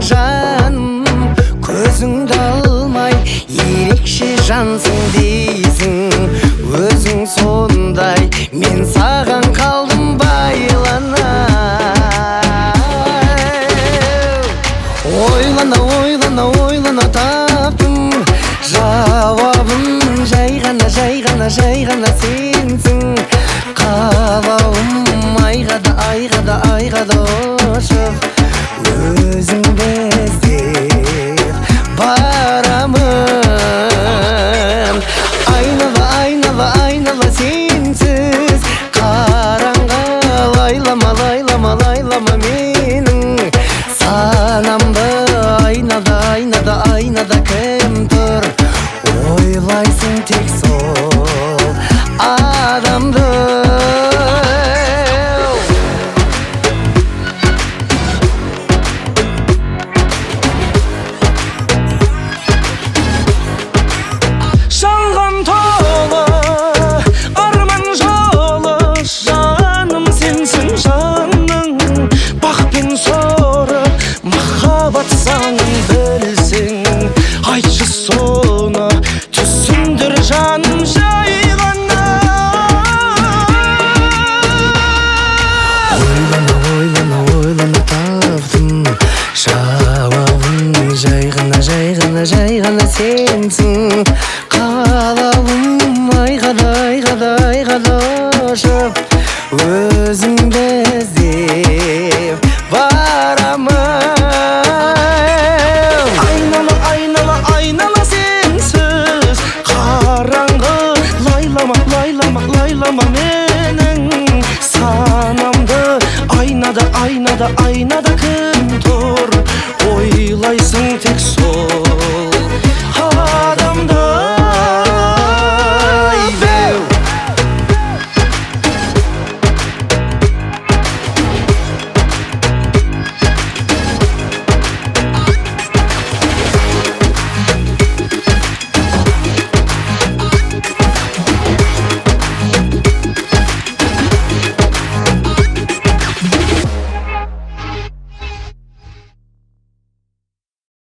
жаным, көзіңді алмай ерекше жансың дейсің. Өзің сондай, мен саған қалдым байланай. Ойлана, ойлана, ойлана таптым жауабын. Жай ғана, жай ғана, жай ғана сенсің. Қалауым айға да, айға да, айға да ұшып, өзіңді іздеп барамын. Айнала, айнала, айнала сенсіз қараңғы. Лайлама, лайлама, лайлама менің санамды. Айнада, айнада, айнада кім тұр? Ойлайсың тек сол адамды. Жалған толы арман жолы, жаным сенсің жаның. Бақ пен соры махаббат заңын білсең, айтшы соны түсіндір жаным жай ғана. Ойлана, ойлана, ойлана таптым жауабын. Жай ғана, жай ғана, жай ғана сенсің. Қалауым айға да, айға да, айға да ұшып, өзіңді іздеп барамын. Айнала, айнала, айнала сенсіз қараңғы. Лайлама, лайлама, лайлама менің санамды. Айнада, айнада, айнада кім тұр? Ойлайсың тек